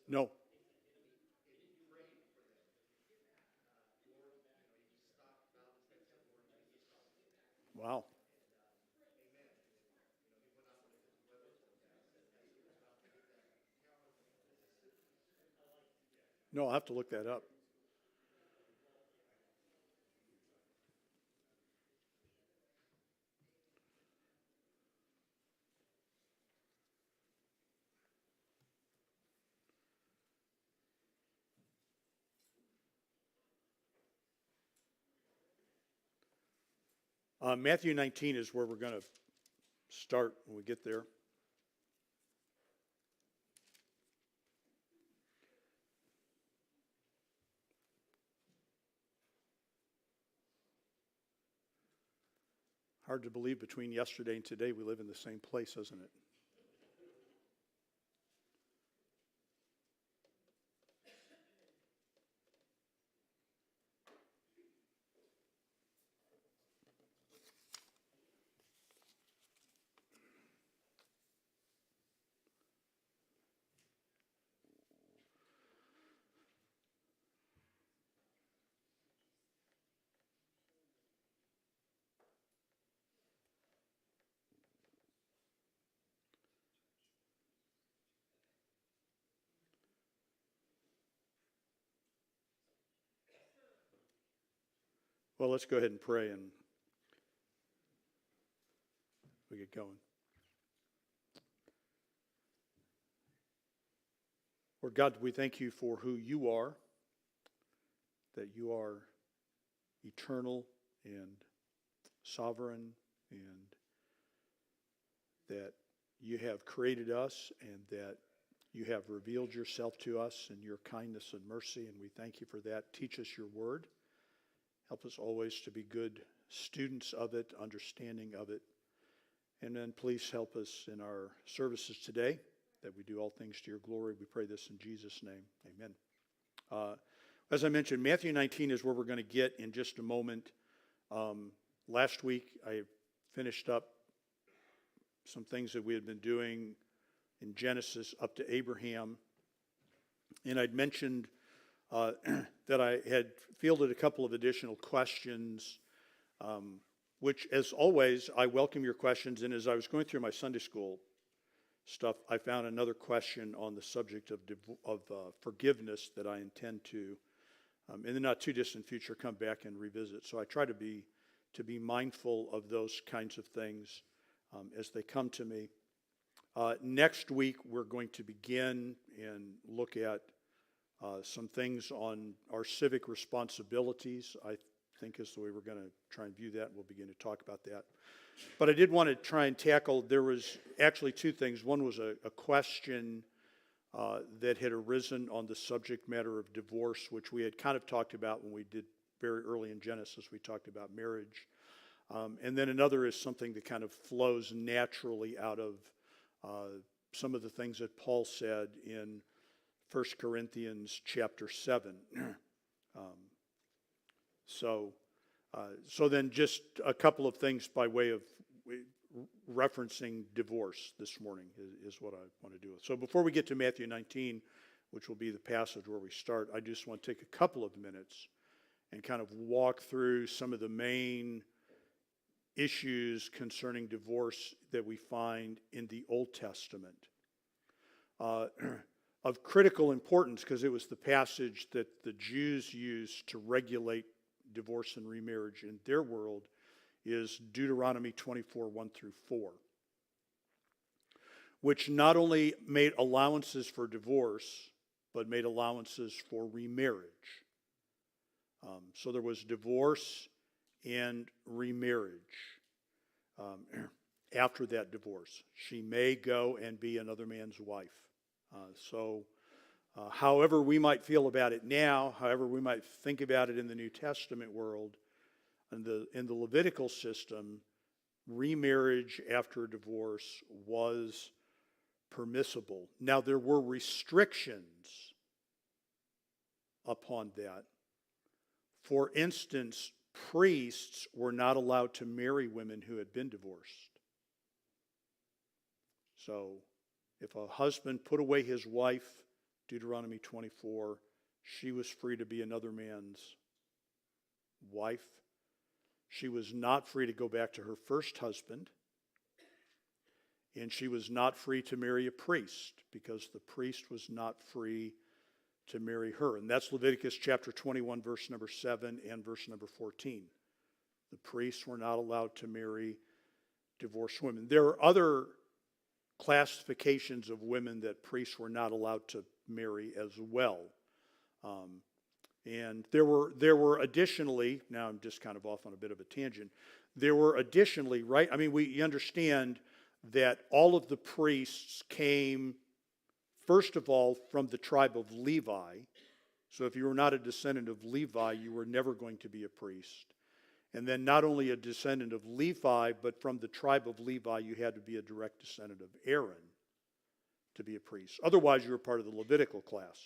No. Wow. No, I'll have to look that up. Matthew 19 is where we're going to start when we get there. Hard to believe between yesterday and today we live in the same place, isn't it? Well, let's go ahead and pray and we get going. Lord God, we thank you for who you are, that you are eternal and sovereign, and that you have created us, and that you have revealed yourself to us in your kindness and mercy, and we thank you for that. Teach us your word. Help us always to be good students of it, understanding of it. And then please help us in our services today, that we do all things to your glory. We pray this in Jesus' name. Amen. As I mentioned, Matthew 19 is where we're going to get in just a moment. Last week, I finished up some things that we had been doing in Genesis up to Abraham. And I'd mentioned that I had fielded a couple of additional questions, which, as always, I welcome your questions. And as I was going through my Sunday school stuff, I found another question on the subject of forgiveness that I intend to, in the not too distant future, come back and revisit. So I try to be mindful of those kinds of things as they come to me. Next week, we're going to begin and look at some things on our civic responsibilities. I think is the way we're going to try and view that, and we'll begin to talk about that. But I did want to try and tackle, there was actually two things. One was a question that had arisen on the subject matter of divorce, which we had kind of talked about when we did very early in Genesis. We talked about marriage. And then another is something that kind of flows naturally out of some of the things that Paul said in 1 Corinthians chapter 7. So then just a couple of things by way of referencing divorce this morning is what I want to do. So before we get to Matthew 19, which will be the passage where we start, I just want to take a couple of minutes and kind of walk through some of the main issues concerning divorce that we find in the Old Testament. Of critical importance, because it was the passage that the Jews used to regulate divorce and remarriage in their world, is Deuteronomy 24, 1 through 4, which not only made allowances for divorce, but made allowances for remarriage. So there was divorce and remarriage after that divorce. She may go and be another man's wife. However we might feel about it now, however we might think about it in the New Testament world, in the Levitical system, remarriage after a divorce was permissible. Now, there were restrictions upon that. For instance, priests were not allowed to marry women who had been divorced. So, if a husband put away his wife Deuteronomy 24, she was free to be another man's wife. She was not free to go back to her first husband. And she was not free to marry a priest because the priest was not free to marry her. And that's Leviticus chapter 21, verse number 7 and verse number 14. The priests were not allowed to marry divorced women. There are other classifications of women that priests were not allowed to marry as well. And there were additionally, now I'm just kind of off on a bit of a tangent, there were additionally, right? I mean, we understand that all of the priests came, first of all, from the tribe of Levi. So if you were not a descendant of Levi, you were never going to be a priest. And then not only a descendant of Levi, but from the tribe of Levi, you had to be a direct descendant of Aaron to be a priest. Otherwise, you were part of the Levitical class.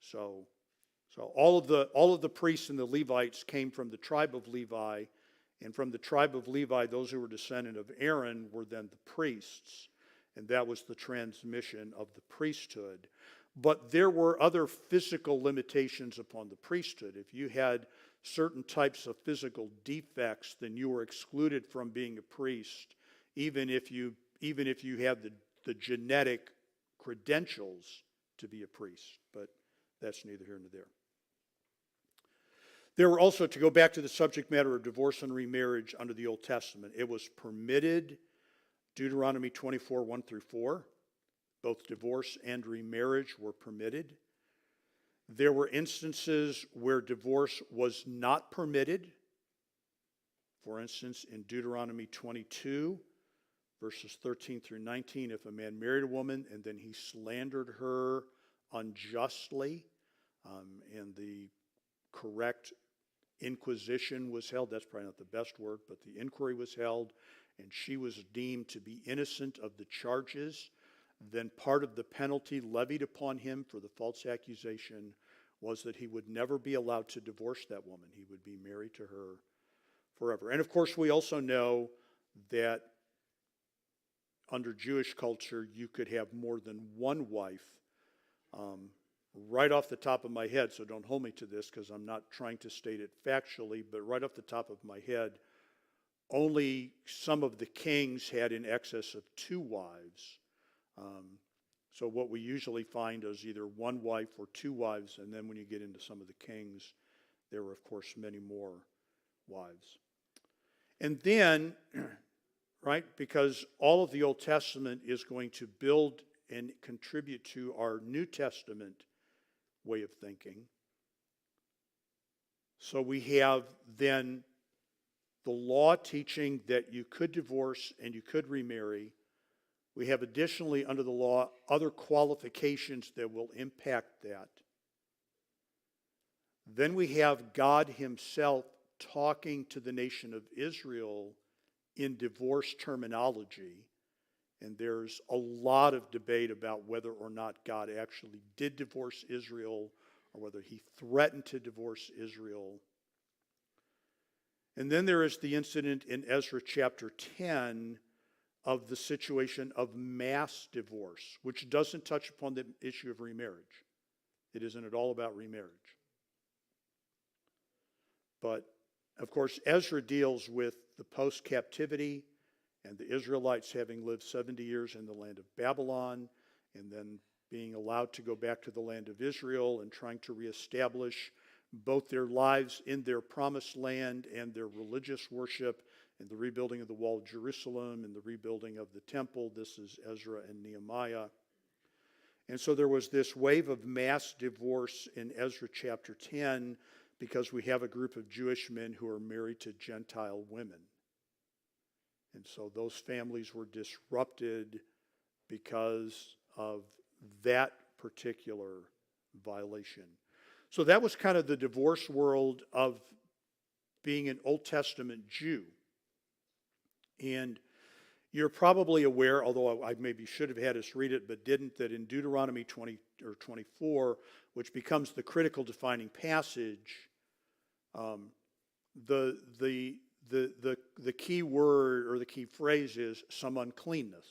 So all of the priests and the Levites came from the tribe of Levi, and from the tribe of Levi, those who were descendant of Aaron were then the priests, and that was the transmission of the priesthood. But there were other physical limitations upon the priesthood. If you had certain types of physical defects, then you were excluded from being a priest, even if you had the genetic credentials to be a priest. But that's neither here nor there. There were also, to go back to the subject matter of divorce and remarriage under the Old Testament, it was permitted, Deuteronomy 24, 1 through 4, both divorce and remarriage were permitted. There were instances where divorce was not permitted. For instance, in Deuteronomy 22, verses 13 through 19, if a man married a woman and then he slandered her unjustly, and the correct inquisition was held, that's probably not the best word, but the inquiry was held, and she was deemed to be innocent of the charges, then part of the penalty levied upon him for the false accusation was that he would never be allowed to divorce that woman. He would be married to her forever. And of course, we also know that under Jewish culture, you could have more than one wife. Right off the top of my head, so don't hold me to this because I'm not trying to state it factually, but right off the top of my head, only some of the kings had in excess of 2 wives. So what we usually find is either 1 wife or 2 wives, and then when you get into some of the kings, there were, of course, many more wives. And then, right, because all of the Old Testament is going to build and contribute to our New Testament way of thinking. So we have then the law teaching that you could divorce and you could remarry. We have additionally under the law other qualifications that will impact that. Then we have God himself talking to the nation of Israel in divorce terminology. And there's a lot of debate about whether or not God actually did divorce Israel or whether he threatened to divorce Israel. And then there is the incident in Ezra chapter 10 of the situation of mass divorce, which doesn't touch upon the issue of remarriage. It isn't at all about remarriage. But, of course, Ezra deals with the post-captivity and the Israelites having lived 70 years in the land of Babylon and then being allowed to go back to the land of Israel and trying to reestablish both their lives in their promised land and their religious worship and the rebuilding of the wall of Jerusalem and the rebuilding of the temple. This is Ezra and Nehemiah. And so there was this wave of mass divorce in Ezra chapter 10 because we have a group of Jewish men who are married to Gentile women. And so those families were disrupted because of that particular violation. So that was kind of the divorce world of being an Old Testament Jew. And you're probably aware, although I maybe should have had us read it but didn't, that in Deuteronomy 20 or 24, which becomes the critical defining passage, the key word or the key phrase is some uncleanness.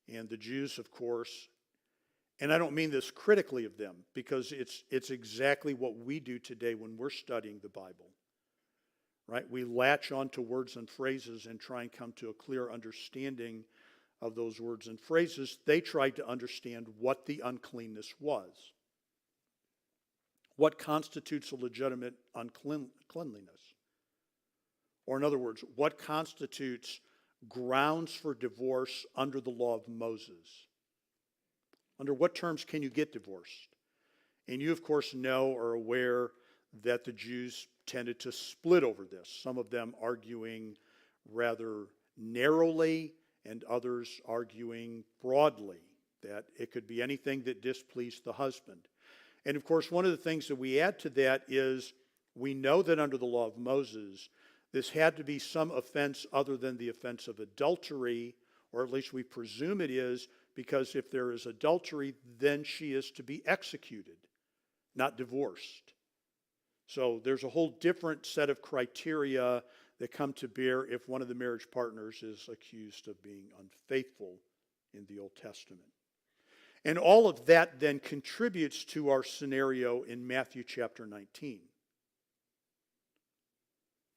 And the Jews, of course, And I don't mean this critically of them, because it's exactly what we do today when we're studying the Bible. Right? We latch onto words and phrases and try and come to a clear understanding of those words and phrases. They tried to understand what the uncleanness was. What constitutes a legitimate uncleanliness? Or in other words, what constitutes grounds for divorce under the law of Moses? Under what terms can you get divorced? And you, of course, know or are aware that the Jews tended to split over this, some of them arguing rather narrowly and others arguing broadly, that it could be anything that displeased the husband. And of course, one of the things that we add to that is we know that under the law of Moses, this had to be some offense other than the offense of adultery, or at least we presume it is, because if there is adultery, then she is to be executed, not divorced. So there's a whole different set of criteria that come to bear if one of the marriage partners is accused of being unfaithful in the Old Testament. And all of that then contributes to our scenario in Matthew chapter 19,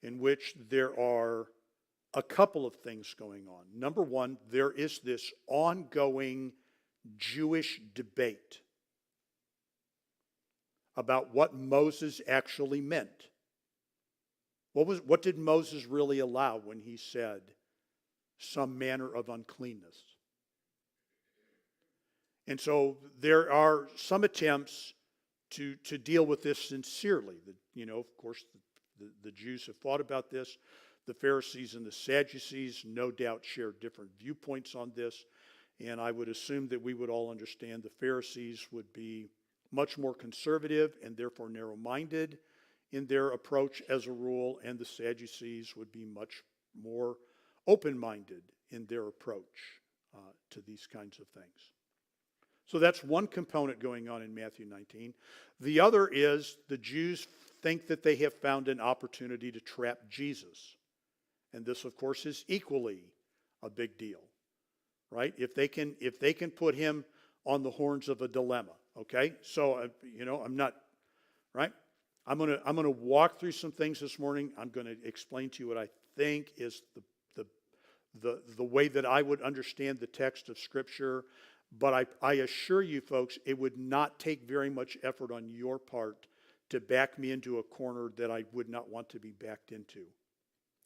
in which there are a couple of things going on. Number one, there is this ongoing Jewish debate about what Moses actually meant. What did Moses really allow when he said some manner of uncleanness? And so there are some attempts to deal with this sincerely. Of course, the Jews have thought about this. The Pharisees and the Sadducees no doubt share different viewpoints on this. And I would assume that we would all understand the Pharisees would be much more conservative and therefore narrow-minded in their approach as a rule, and the Sadducees would be much more open-minded in their approach to these kinds of things. So that's one component going on in Matthew 19. The other is the Jews think that they have found an opportunity to trap Jesus. And this, of course, is equally a big deal, right? If they can put him on the horns of a dilemma, okay? So, I'm not, right? I'm gonna walk through some things this morning. I'm going to explain to you what I think is the way that I would understand the text of Scripture. But I assure you, folks, it would not take very much effort on your part to back me into a corner that I would not want to be backed into.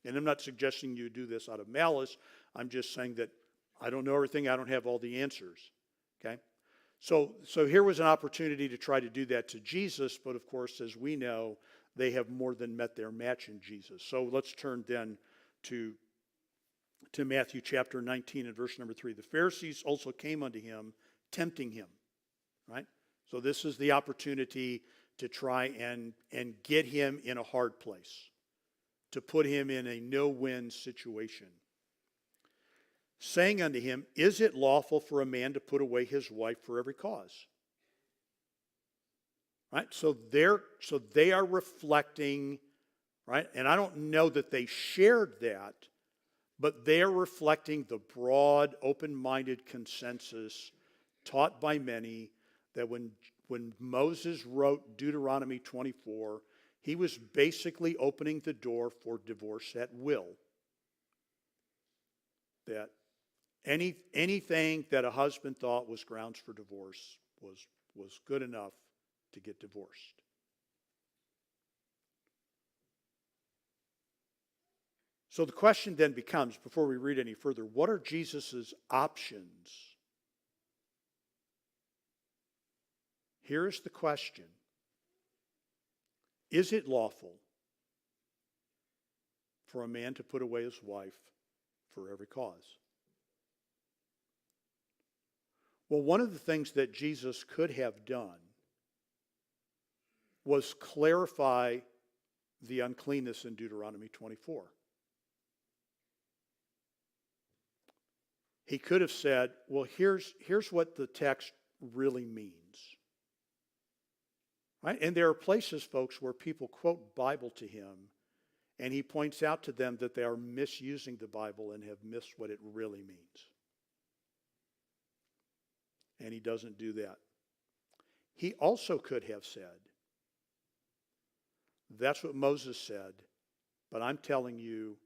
And I'm not suggesting you do this out of malice. I'm just saying that I don't know everything. I don't have all the answers. Okay? So here was an opportunity to try to do that to Jesus, but of course, as we know, they have more than met their match in Jesus. So let's turn then to Matthew chapter 19 and verse number 3. The Pharisees also came unto him, tempting him. Right? So this is the opportunity to try and get him in a hard place, to put him in a no-win situation. Saying unto him, is it lawful for a man to put away his wife for every cause? Right? So they are reflecting, right? And I don't know that they shared that, but they're reflecting the broad, open-minded consensus taught by many that when Moses wrote Deuteronomy 24, he was basically opening the door for divorce at will. That anything that a husband thought was grounds for divorce was good enough to get divorced. So the question then becomes, before we read any further, what are Jesus' options? Here's the question. Is it lawful for a man to put away his wife for every cause? Well, one of the things that Jesus could have done was clarify the uncleanness in Deuteronomy 24. He could have said, well, here's what the text really means. Right? And there are places, folks, where people quote Bible to him, and he points out to them that they are misusing the Bible and have missed what it really means. and he doesn't do that. He also could have said, that's what Moses said, but I'm telling you,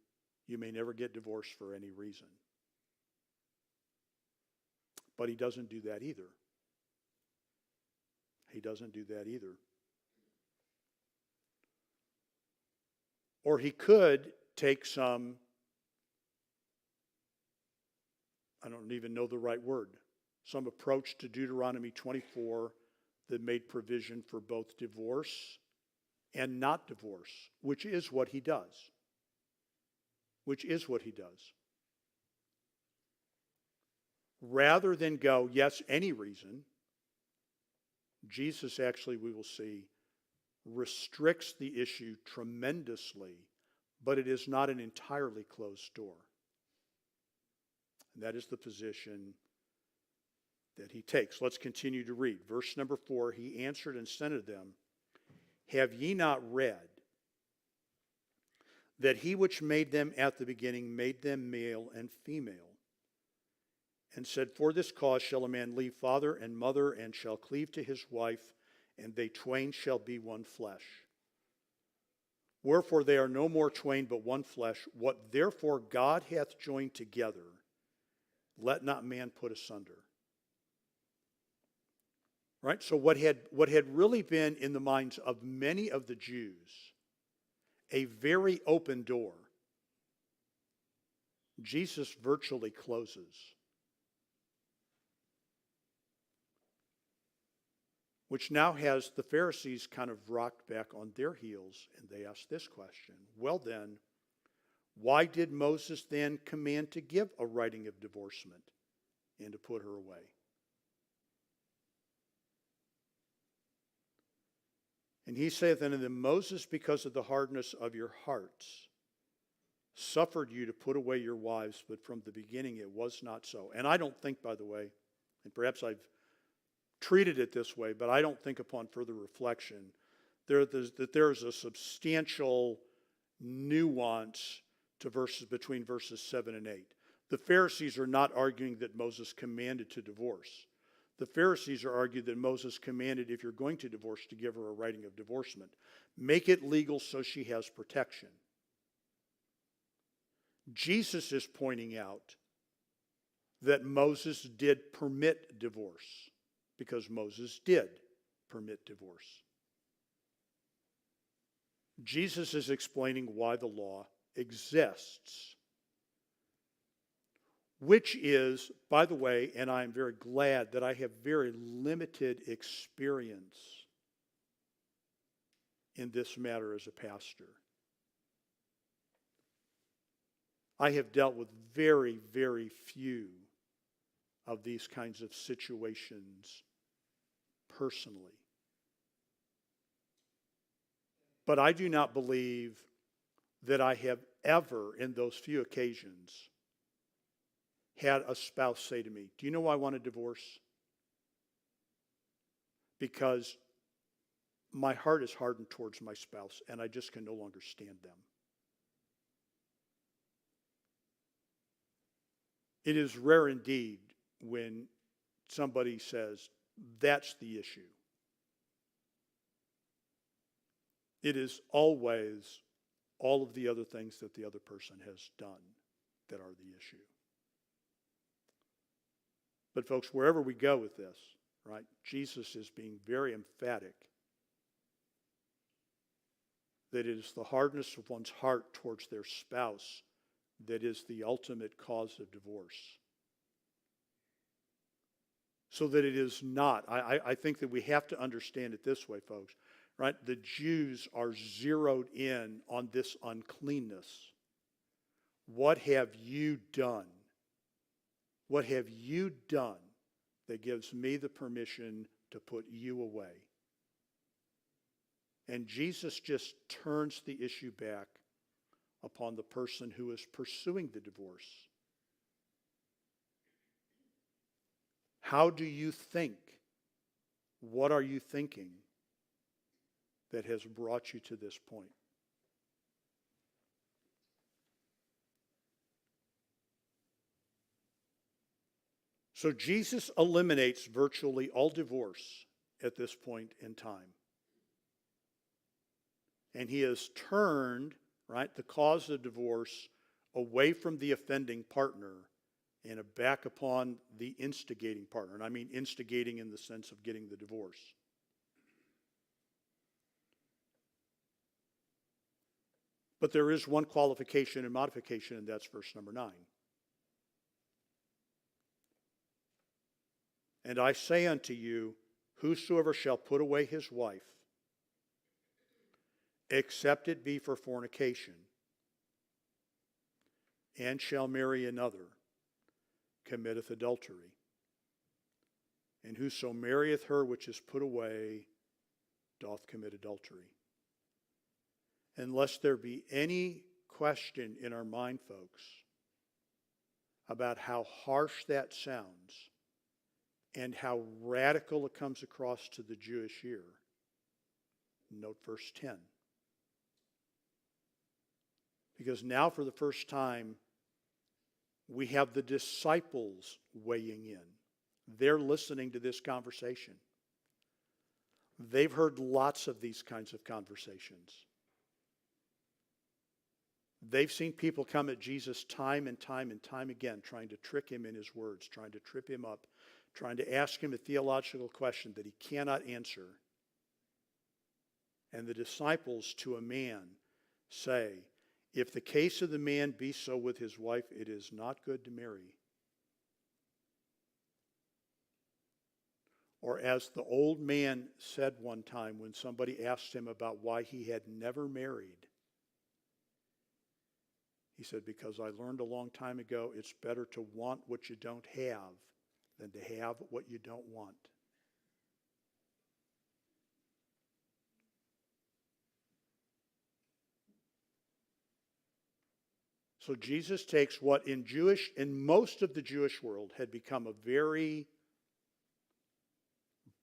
you may never get divorced for any reason. But he doesn't do that either. He doesn't do that either. Or he could take some, I don't even know the right word, some approach to Deuteronomy 24 that made provision for both divorce and not divorce, which is what he does. Which is what he does. Rather than go, yes, any reason, Jesus actually, we will see, restricts the issue tremendously, but it is not an entirely closed door. And that is the position that he takes. Let's continue to read. Verse number 4, he answered and said to them, have ye not read that he which made them at the beginning made them male and female, and said, for this cause shall a man leave father and mother, and shall cleave to his wife, and they twain shall be one flesh. Wherefore they are no more twain but one flesh. What therefore God hath joined together, let not man put asunder. Right? So what had really been in the minds of many of the Jews a very open door, Jesus virtually closes. Which now has the Pharisees kind of rocked back on their heels, and they ask this question. Well then, why did Moses then command to give a writing of divorcement and to put her away? And he saith unto them, Moses, because of the hardness of your hearts, suffered you to put away your wives, but from the beginning it was not so. And I don't think, by the way, and perhaps I've treated it this way, but I don't think upon further reflection that there is a substantial nuance to between verses 7 and 8. The Pharisees are not arguing that Moses commanded to divorce. The Pharisees are arguing that Moses commanded, if you're going to divorce, to give her a writing of divorcement. Make it legal so she has protection. Jesus is pointing out that Moses did permit divorce, because Moses did permit divorce. Jesus is explaining why the law exists. Which is, by the way, and I am very glad that I have very limited experience in this matter as a pastor. I have dealt with very, very few of these kinds of situations personally. But I do not believe that I have ever, in those few occasions, had a spouse say to me, do you know why I want a divorce? Because my heart is hardened towards my spouse and I just can no longer stand them. It is rare indeed when somebody says, that's the issue. It is always all of the other things that the other person has done that are the issue. But folks, wherever we go with this, right, Jesus is being very emphatic that it is the hardness of one's heart towards their spouse that is the ultimate cause of divorce. So that it is not, I think that we have to understand it this way, folks, right? The Jews are zeroed in on this uncleanness. What have you done? What have you done that gives me the permission to put you away? And Jesus just turns the issue back upon the person who is pursuing the divorce. How do you think? What are you thinking that has brought you to this point? So Jesus eliminates virtually all divorce at this point in time. And he has turned, right, the cause of divorce away from the offending partner and back upon the instigating partner. And I mean instigating in the sense of getting the divorce. But there is one qualification and modification, and that's verse number 9. And I say unto you, whosoever shall put away his wife, except it be for fornication, and shall marry another, committeth adultery. And whoso marrieth her which is put away doth commit adultery. Unless there be any question in our mind, folks, about how harsh that sounds and how radical it comes across to the Jewish ear, note verse 10. Because now for the first time, we have the disciples weighing in. They're listening to this conversation. They've heard lots of these kinds of conversations. They've seen people come at Jesus time and time and time again, trying to trick him in his words, trying to trip him up, trying to ask him a theological question that he cannot answer. And the disciples to a man say, if the case of the man be so with his wife, it is not good to marry. Or as the old man said one time when somebody asked him about why he had never married, he said, because I learned a long time ago it's better to want what you don't have than to have what you don't want. So Jesus takes what in most of the Jewish world had become a very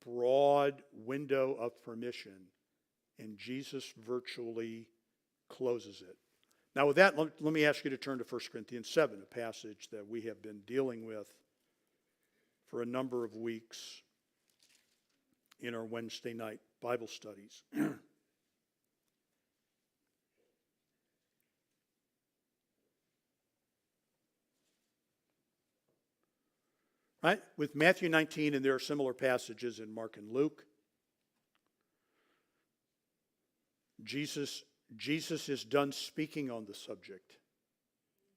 broad window of permission, and Jesus virtually closes it. Now with that, let me ask you to turn to 1 Corinthians 7, a passage that we have been dealing with for a number of weeks in our Wednesday night Bible studies. Right? With Matthew 19, and there are similar passages in Mark and Luke, Jesus is done speaking on the subject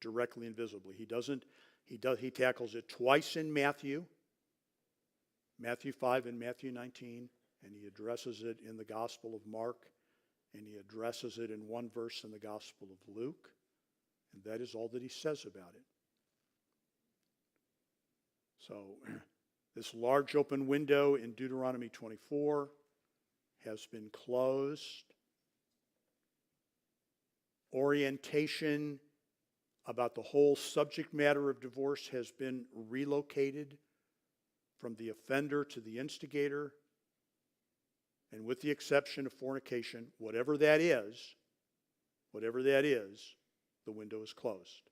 directly and visibly. He tackles it twice in Matthew 5 and Matthew 19, and he addresses it in the Gospel of Mark, and he addresses it in one verse in the Gospel of Luke, and that is all that he says about it. So this large open window in Deuteronomy 24 has been closed. Orientation about the whole subject matter of divorce has been relocated from the offender to the instigator. And with the exception of fornication, whatever that is, the window is closed.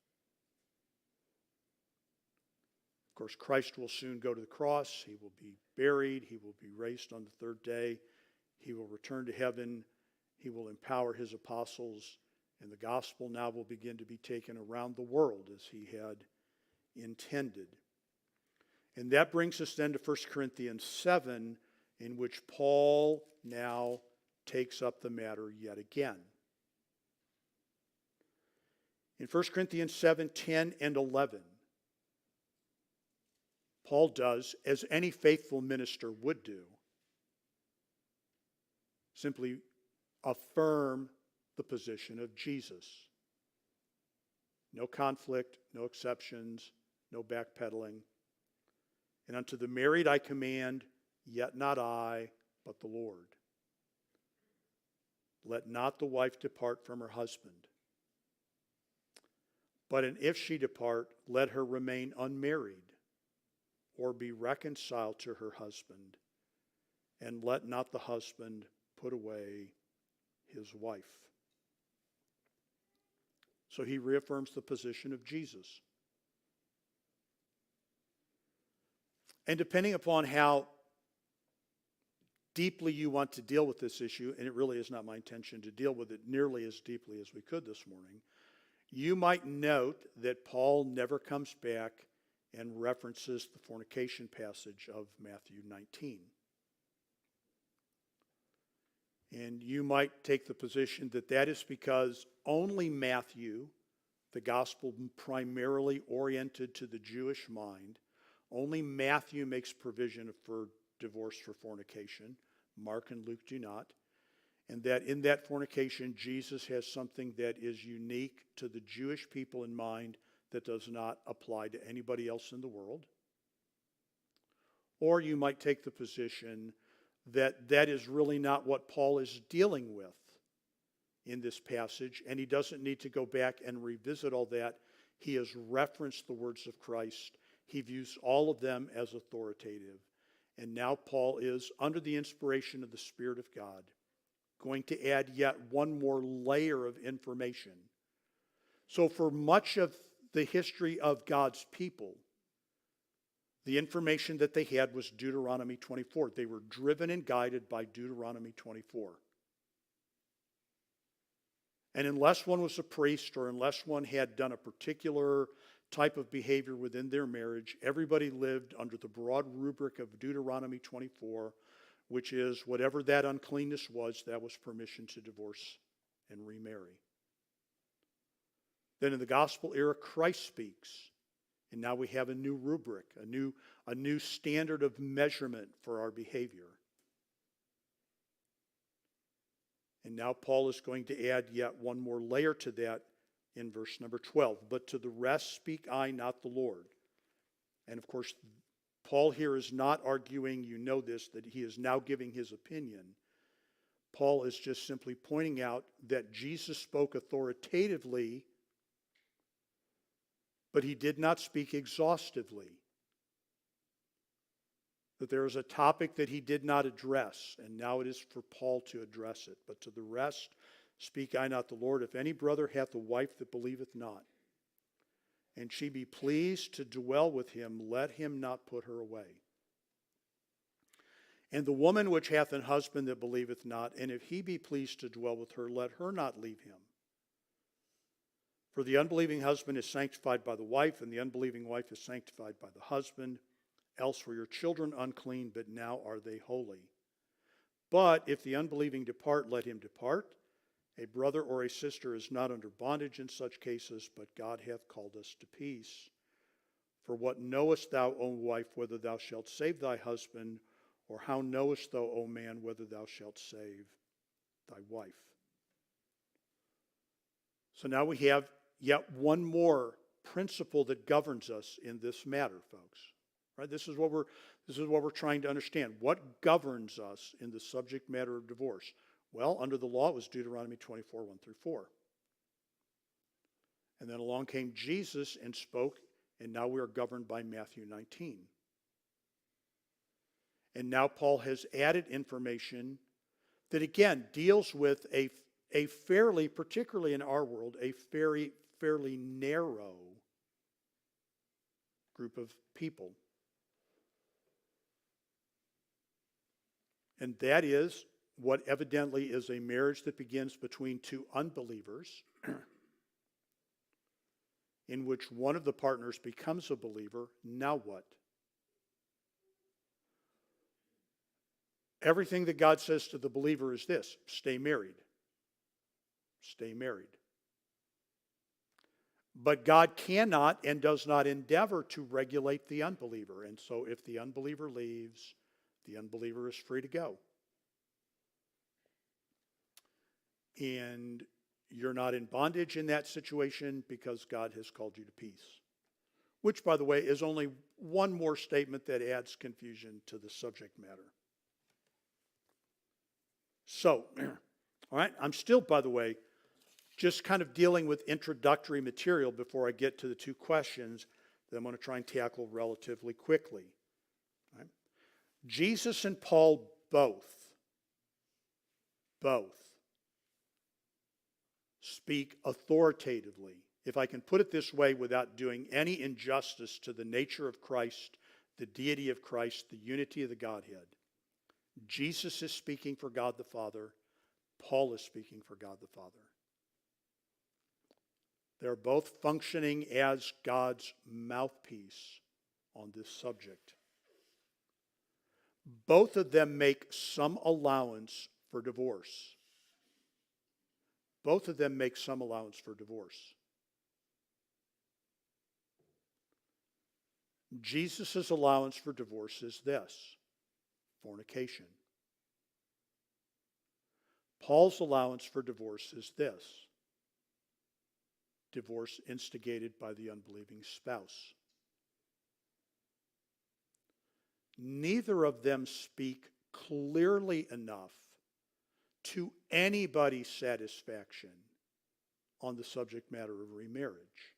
Of course, Christ will soon go to the cross. He will be buried. He will be raised on the third day. He will return to heaven. He will empower his apostles. And the gospel now will begin to be taken around the world as he had intended. And that brings us then to 1 Corinthians 7, in which Paul now takes up the matter yet again. In 1 Corinthians 7, 10, and 11, Paul does, as any faithful minister would do, simply affirm the position of Jesus. No conflict, no exceptions, no backpedaling. And unto the married I command, yet not I, but the Lord. Let not the wife depart from her husband. But if she depart, let her remain unmarried, or be reconciled to her husband, and let not the husband put away his wife. So he reaffirms the position of Jesus. And depending upon how deeply you want to deal with this issue, and it really is not my intention to deal with it nearly as deeply as we could this morning, you might note that Paul never comes back and references the fornication passage of Matthew 19. And you might take the position that that is because only Matthew, the gospel primarily oriented to the Jewish mind, only Matthew makes provision for divorce for fornication. Mark and Luke do not. And that in that fornication, Jesus has something that is unique to the Jewish people in mind that does not apply to anybody else in the world. Or you might take the position that that is really not what Paul is dealing with in this passage, and he doesn't need to go back and revisit all that. He has referenced the words of Christ. He views all of them as authoritative. And now Paul is, under the inspiration of the Spirit of God, going to add yet one more layer of information. So for much of the history of God's people, the information that they had was Deuteronomy 24. They were driven and guided by Deuteronomy 24. And unless one was a priest or unless one had done a particular type of behavior within their marriage, everybody lived under the broad rubric of Deuteronomy 24, which is whatever that uncleanness was, that was permission to divorce and remarry. Then in the gospel era, Christ speaks. And now we have a new rubric, a new standard of measurement for our behavior. And now Paul is going to add yet one more layer to that in verse number 12. But to the rest speak I, not the Lord. And of course, Paul here is not arguing, you know this, that he is now giving his opinion. Paul is just simply pointing out that Jesus spoke authoritatively, but he did not speak exhaustively. That there is a topic that he did not address, and now it is for Paul to address it. But to the rest, speak I not the Lord. If any brother hath a wife that believeth not, and she be pleased to dwell with him, let him not put her away. And the woman which hath an husband that believeth not, and if he be pleased to dwell with her, let her not leave him. For the unbelieving husband is sanctified by the wife, and the unbelieving wife is sanctified by the husband. Else were your children unclean, but now are they holy. But if the unbelieving depart, let him depart. A brother or a sister is not under bondage in such cases, but God hath called us to peace. For what knowest thou, O wife, whether thou shalt save thy husband, or how knowest thou, O man, whether thou shalt save thy wife? So now we have yet one more principle that governs us in this matter, folks. Right? This is what we're trying to understand. What governs us in the subject matter of divorce? Well, under the law, it was Deuteronomy 24, 1 through 4. And then along came Jesus and spoke, and now we are governed by Matthew 19. And now Paul has added information that, again, deals with a fairly, particularly in our world, a fairly narrow group of people. And that is what evidently is a marriage that begins between two unbelievers, in which one of the partners becomes a believer. Now what? Everything that God says to the believer is this: stay married. Stay married. But God cannot and does not endeavor to regulate the unbeliever. And so if the unbeliever leaves, the unbeliever is free to go. And you're not in bondage in that situation because God has called you to peace. Which, by the way, is only one more statement that adds confusion to the subject matter. So, all right, I'm still, by the way, just kind of dealing with introductory material before I get to the two questions that I'm going to try and tackle relatively quickly. Right? Jesus and Paul both speak authoritatively. If I can put it this way without doing any injustice to the nature of Christ the deity of Christ, the unity of the Godhead. Jesus is speaking for God the Father. Paul is speaking for God the Father. They're both functioning as God's mouthpiece on this subject. Both of them make some allowance for divorce. Both of them make some allowance for divorce. Jesus' allowance for divorce is this: fornication. Paul's allowance for divorce is this: divorce instigated by the unbelieving spouse. Neither of them speak clearly enough to anybody's satisfaction on the subject matter of remarriage.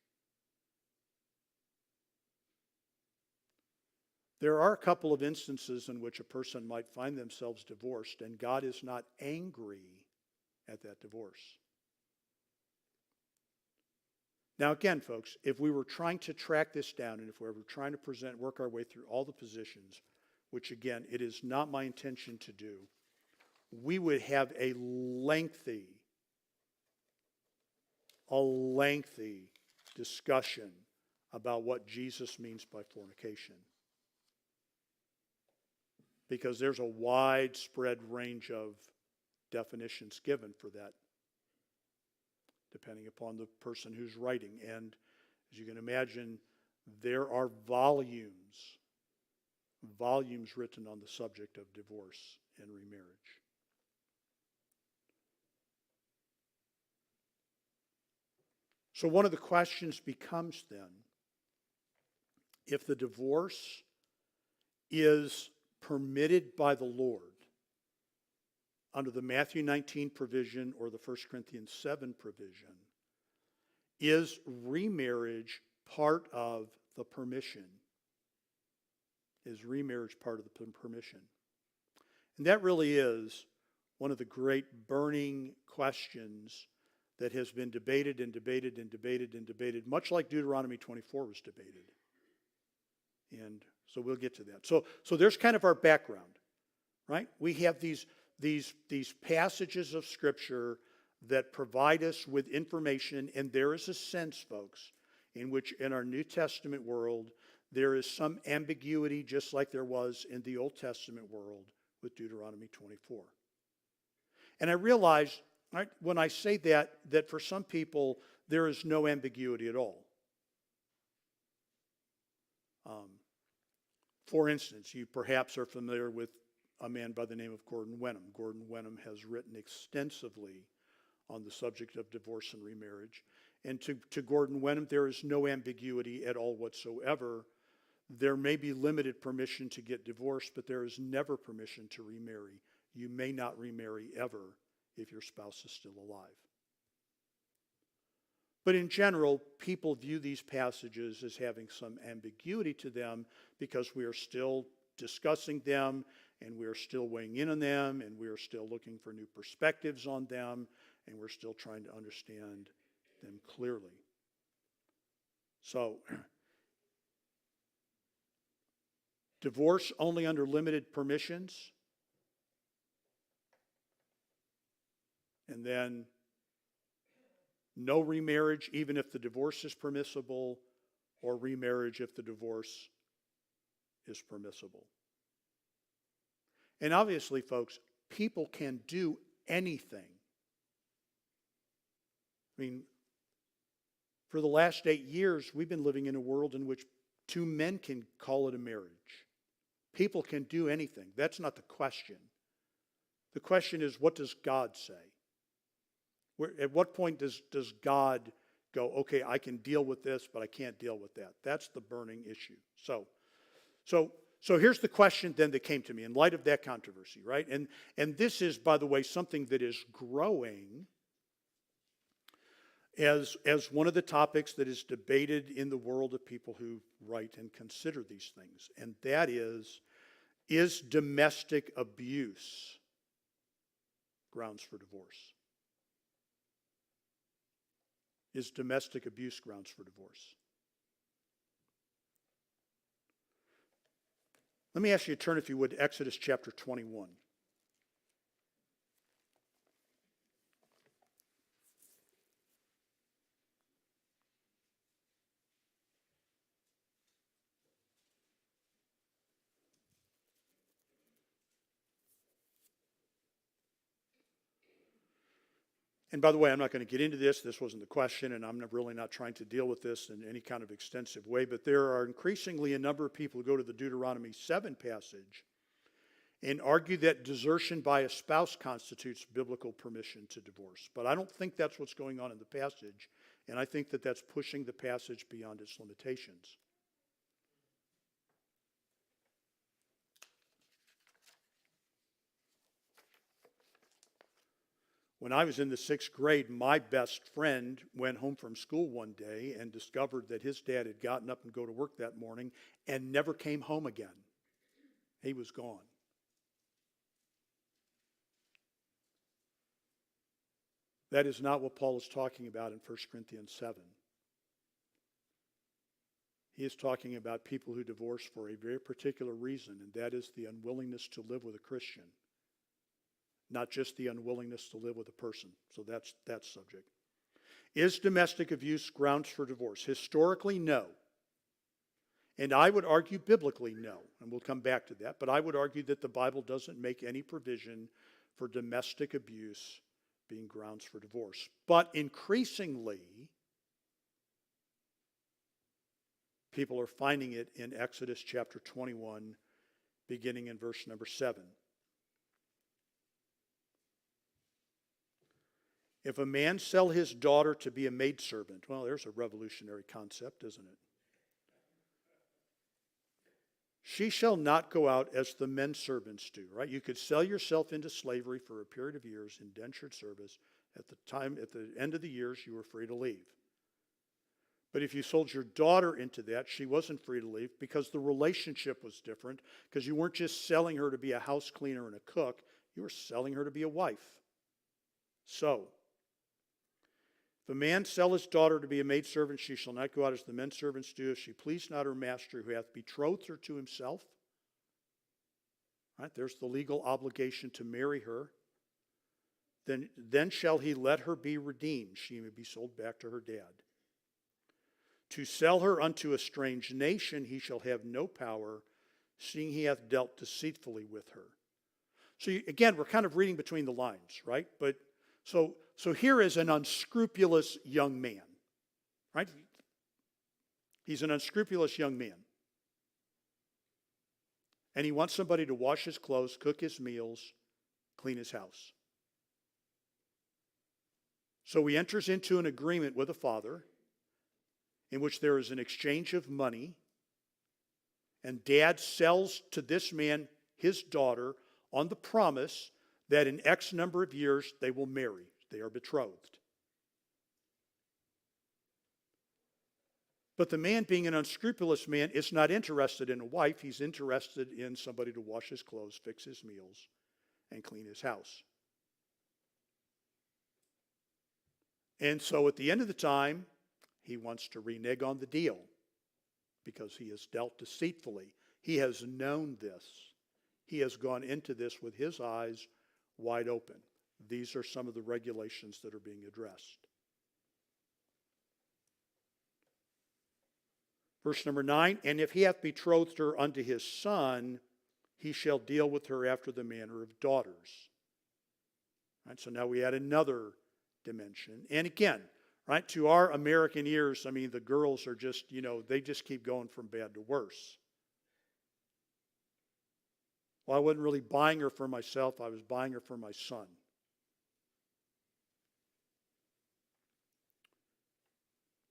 There are a couple of instances in which a person might find themselves divorced, and God is not angry at that divorce. Now again, folks, if we were trying to track this down, and if we were trying to work our way through all the positions, which again, it is not my intention to do, we would have a lengthy discussion about what Jesus means by fornication. Because there's a widespread range of definitions given for that, depending upon the person who's writing. And as you can imagine, there are volumes written on the subject of divorce and remarriage. So one of the questions becomes then, if the divorce is permitted by the Lord under the Matthew 19 provision or the 1 Corinthians 7 provision, is remarriage part of the permission? Is remarriage part of the permission? And that really is one of the great burning questions that has been debated and debated and debated and debated, much like Deuteronomy 24 was debated. And so we'll get to that. So there's kind of our background, right? We have these passages of Scripture that provide us with information, and there is a sense, folks, in which in our New Testament world, there is some ambiguity just like there was in the Old Testament world with Deuteronomy 24. And I realize, right, when I say that for some people, there is no ambiguity at all. For instance, you perhaps are familiar with a man by the name of Gordon Wenham. Gordon Wenham has written extensively on the subject of divorce and remarriage. And to Gordon Wenham, there is no ambiguity at all whatsoever. There may be limited permission to get divorced, but there is never permission to remarry. You may not remarry ever if your spouse is still alive. But in general, people view these passages as having some ambiguity to them because we are still discussing them, and we are still weighing in on them, and we are still looking for new perspectives on them, and we're still trying to understand them clearly. So, divorce only under limited permissions, and then no remarriage even if the divorce is permissible, or remarriage if the divorce is permissible. And obviously, folks, people can do anything. I mean, for the last 8 years, we've been living in a world in which 2 men can call it a marriage. People can do anything. That's not the question. The question is, what does God say? At what point does God go, okay, I can deal with this, but I can't deal with that? That's the burning issue. So here's the question then that came to me in light of that controversy, right? And this is, by the way, something that is growing as one of the topics that is debated in the world of people who write and consider these things. And that is domestic abuse grounds for divorce? Is domestic abuse grounds for divorce? Let me ask you to turn, if you would, to Exodus chapter 21. And by the way, I'm not going to get into this. This wasn't the question, and I'm really not trying to deal with this in any kind of extensive way. But there are increasingly a number of people who go to the Deuteronomy 7 passage and argue that desertion by a spouse constitutes biblical permission to divorce. But I don't think that's what's going on in the passage, and I think that that's pushing the passage beyond its limitations. When I was in the 6th grade, my best friend went home from school one day and discovered that his dad had gotten up and go to work that morning and never came home again. He was gone. That is not what Paul is talking about in 1 Corinthians 7. He is talking about people who divorce for a very particular reason, and that is the unwillingness to live with a Christian. Not just the unwillingness to live with a person. So that's that subject. Is domestic abuse grounds for divorce? Historically, no. And I would argue biblically, no. And we'll come back to that. But I would argue that the Bible doesn't make any provision for domestic abuse being grounds for divorce. But increasingly, people are finding it in Exodus chapter 21, beginning in verse number 7. If a man sell his daughter to be a maidservant, well, there's a revolutionary concept, isn't it? She shall not go out as the men servants do, right? You could sell yourself into slavery for a period of years, indentured service. At the end of the years, you were free to leave. But if you sold your daughter into that, she wasn't free to leave because the relationship was different, because you weren't just selling her to be a house cleaner and a cook, you were selling her to be a wife. So, if a man sell his daughter to be a maidservant, she shall not go out as the men servants do, if she please not her master who hath betrothed her to himself. Right, there's the legal obligation to marry her. Then shall he let her be redeemed. She may be sold back to her dad. To sell her unto a strange nation he shall have no power, seeing he hath dealt deceitfully with her. So again, we're kind of reading between the lines, right? But so here is an unscrupulous young man, right? He's an unscrupulous young man. And he wants somebody to wash his clothes, cook his meals, clean his house. So he enters into an agreement with a father in which there is an exchange of money, and dad sells to this man his daughter on the promise that in X number of years they will marry. They are betrothed. But the man, being an unscrupulous man, is not interested in a wife. He's interested in somebody to wash his clothes, fix his meals, and clean his house. And so at the end of the time, he wants to renege on the deal because he has dealt deceitfully. He has known this. He has gone into this with his eyes wide open. These are some of the regulations that are being addressed. Verse number 9, and if he hath betrothed her unto his son, he shall deal with her after the manner of daughters. Right, so now we add another dimension. And again, right, to our American ears, I mean, the girls are just, they just keep going from bad to worse. Well, I wasn't really buying her for myself. I was buying her for my son.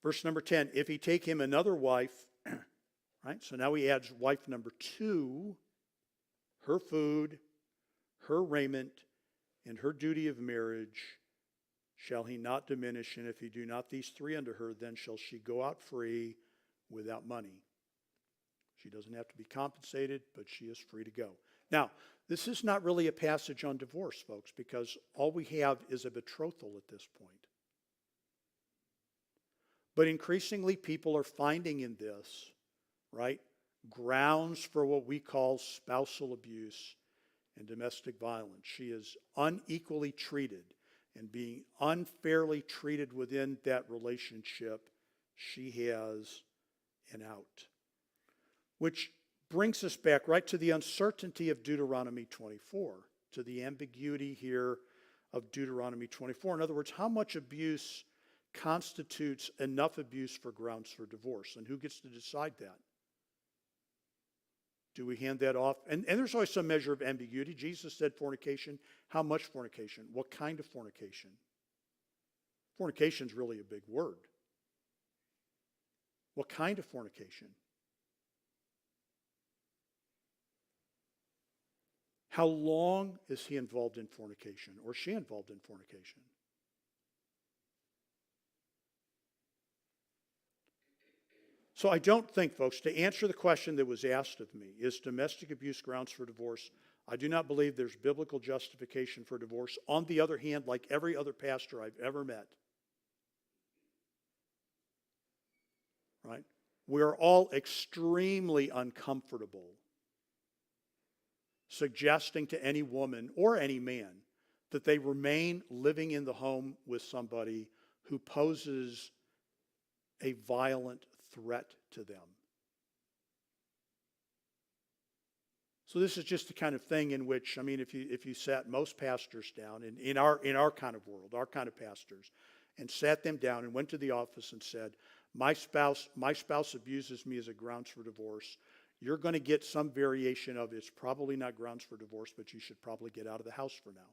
Verse number 10, if he take him another wife, right? So now he adds wife number 2, her food, her raiment, and her duty of marriage shall he not diminish. And if he do not these 3 unto her, then shall she go out free without money. She doesn't have to be compensated, but she is free to go. Now, this is not really a passage on divorce, folks, because all we have is a betrothal at this point. But increasingly, people are finding in this, right, grounds for what we call spousal abuse and domestic violence. She is unequally treated and being unfairly treated within that relationship. She has an out. Which brings us back right to the uncertainty of Deuteronomy 24, to the ambiguity here of Deuteronomy 24. In other words, how much abuse constitutes enough abuse for grounds for divorce, and who gets to decide that? Do we hand that off? And there's always some measure of ambiguity. Jesus said fornication. How much fornication? What kind of fornication? Fornication is really a big word. What kind of fornication? How long is he involved in fornication or she involved in fornication? So I don't think, folks, to answer the question that was asked of me, is domestic abuse grounds for divorce? I do not believe there's biblical justification for divorce. On the other hand, like every other pastor I've ever met, right? We're all extremely uncomfortable suggesting to any woman or any man that they remain living in the home with somebody who poses a violent threat to them. So this is just the kind of thing in which, I mean, if you sat most pastors down in our kind of world, our kind of pastors, and sat them down and went to the office and said, my spouse abuses me as a grounds for divorce, you're going to get some variation of it's probably not grounds for divorce, but you should probably get out of the house for now.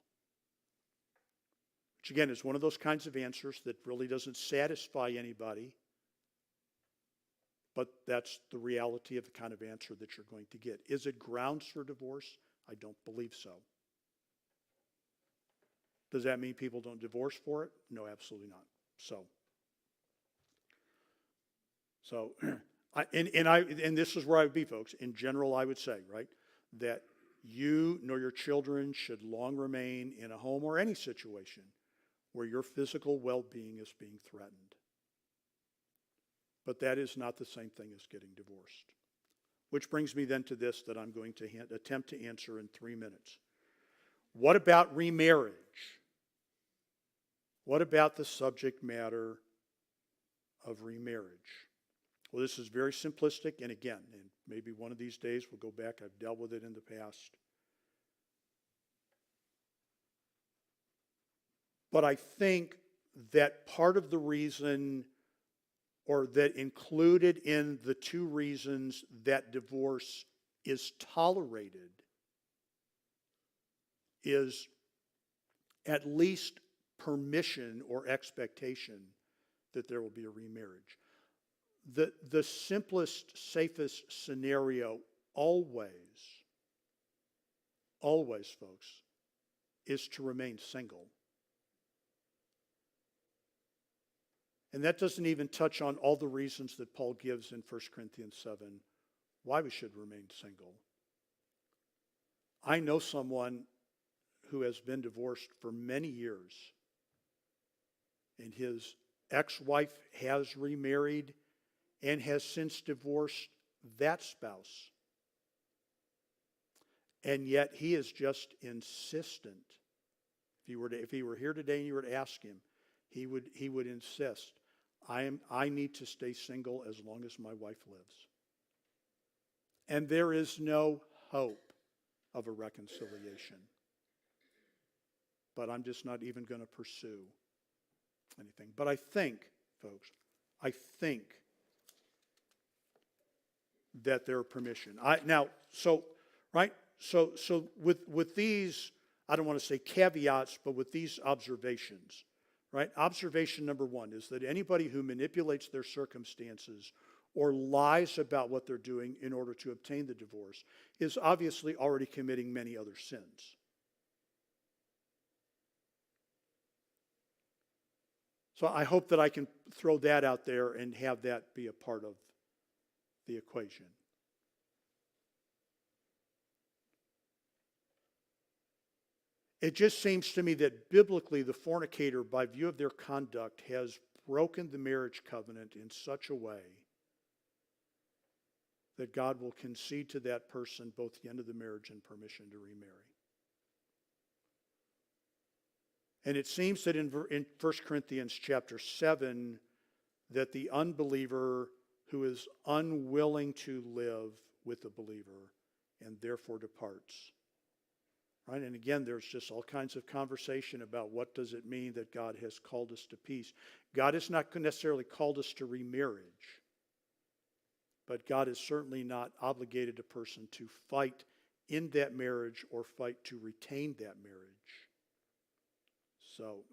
Which again is one of those kinds of answers that really doesn't satisfy anybody. But that's the reality of the kind of answer that you're going to get. Is it grounds for divorce? I don't believe so. Does that mean people don't divorce for it? No, absolutely not. And this is where I would be, folks. In general, I would say, right, that you nor your children should long remain in a home or any situation where your physical well-being is being threatened. But that is not the same thing as getting divorced. Which brings me then to this that I'm going to attempt to answer in 3 minutes. What about remarriage? What about the subject matter of remarriage? Well, this is very simplistic, and again, and maybe one of these days we'll go back. I've dealt with it in the past. But I think that part of the reason, or that included in the 2 reasons that divorce is tolerated, is at least permission or expectation that there will be a remarriage. The simplest, safest scenario always, folks, is to remain single. And that doesn't even touch on all the reasons that Paul gives in 1 Corinthians 7 why we should remain single. I know someone who has been divorced for many years, and his ex-wife has remarried and has since divorced that spouse. And yet he is just insistent. If he were here today and you were to ask him, he would insist, I need to stay single as long as my wife lives. And there is no hope of a reconciliation. But I'm just not even going to pursue anything. But I think, folks, that there are permission. So with these, I don't want to say caveats, but with these observations, right? Observation number 1 is that anybody who manipulates their circumstances or lies about what they're doing in order to obtain the divorce is obviously already committing many other sins. So I hope that I can throw that out there and have that be a part of the equation. It just seems to me that biblically the fornicator, by view of their conduct, has broken the marriage covenant in such a way that God will concede to that person both the end of the marriage and permission to remarry. And it seems that in 1 Corinthians chapter 7, that the unbeliever who is unwilling to live with the believer and therefore departs. Right? And again, there's just all kinds of conversation about what does it mean that God has called us to peace. God has not necessarily called us to remarriage, but God has certainly not obligated a person to fight in that marriage or fight to retain that marriage. So,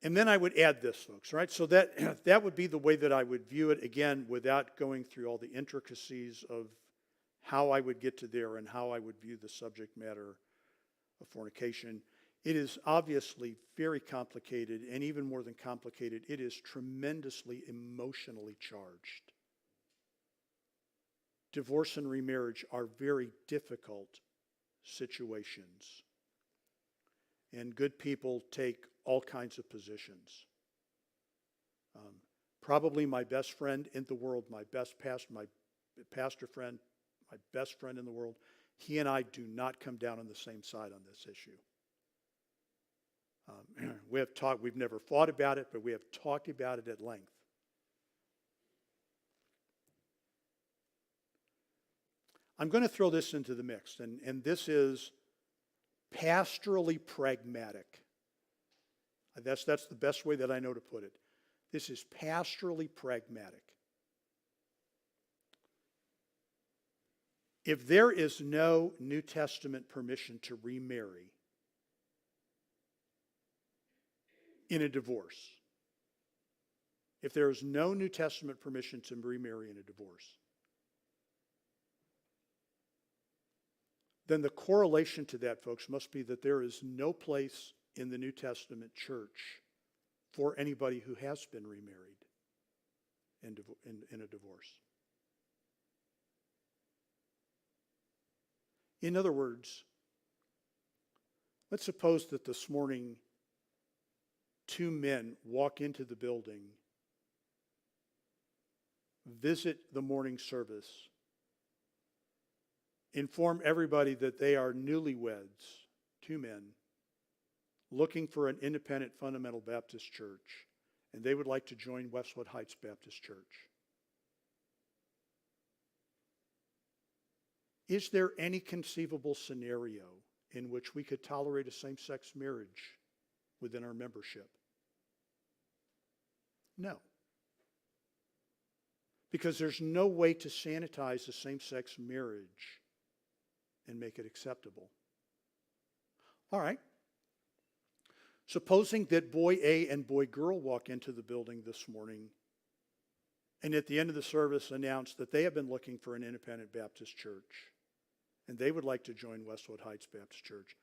and then I would add this, folks, right? So that would be the way that I would view it, again, without going through all the intricacies of how I would get to there and how I would view the subject matter of fornication. It is obviously very complicated, and even more than complicated, it is tremendously emotionally charged. Divorce and remarriage are very difficult situations. And good people take all kinds of positions. Probably my best friend in the world, my pastor friend, my best friend in the world, he and I do not come down on the same side on this issue. We've never fought about it, but we have talked about it at length. I'm going to throw this into the mix, and this is pastorally pragmatic. That's the best way that I know to put it. This is pastorally pragmatic. If there is no New Testament permission to remarry in a divorce, if there is no New Testament permission to remarry in a divorce, then the correlation to that, folks, must be that there is no place in the New Testament church for anybody who has been remarried in a divorce. In other words, let's suppose that this morning 2 men walk into the building, visit the morning service, inform everybody that they are newlyweds, 2 men, looking for an independent fundamental Baptist church, and they would like to join Westwood Heights Baptist Church. Is there any conceivable scenario in which we could tolerate a same-sex marriage within our membership? No. Because there's no way to sanitize a same-sex marriage and make it acceptable. All right. Supposing that boy A and boy girl walk into the building this morning and at the end of the service announce that they have been looking for an independent Baptist church and they would like to join Westwood Heights Baptist Church.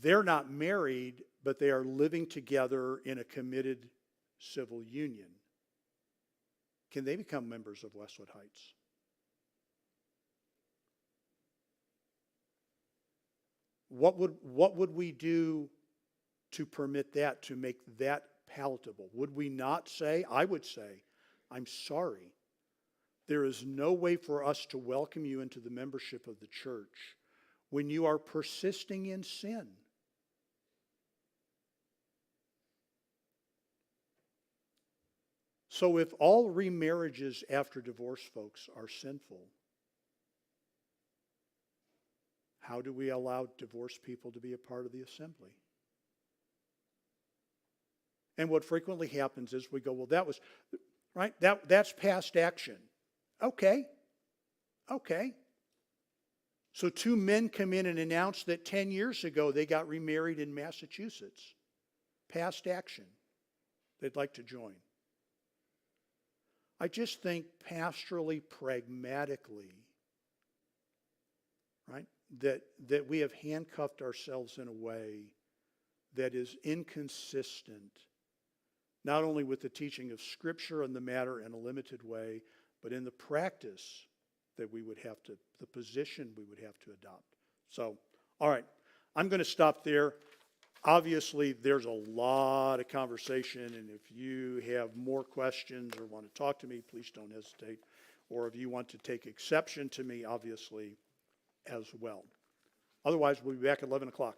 They're not married, but they are living together in a committed civil union. Can they become members of Westwood Heights? What would we do to permit that, to make that palatable? Would we not say, I would say, I'm sorry, there is no way for us to welcome you into the membership of the church when you are persisting in sin. So if all remarriages after divorce, folks, are sinful, how do we allow divorced people to be a part of the assembly? And what frequently happens is we go, well, that was, right, that's past action. Okay. So 2 men come in and announce that 10 years ago they got remarried in Massachusetts. Past action. They'd like to join. I just think pastorally, pragmatically, right, that we have handcuffed ourselves in a way that is inconsistent, not only with the teaching of Scripture on the matter in a limited way, but in the practice that we would have to, the position we would have to adopt. So, all right, I'm going to stop there. Obviously, there's a lot of conversation, and if you have more questions or want to talk to me, please don't hesitate. Or if you want to take exception to me, obviously, as well. Otherwise, we'll be back at 11 o'clock.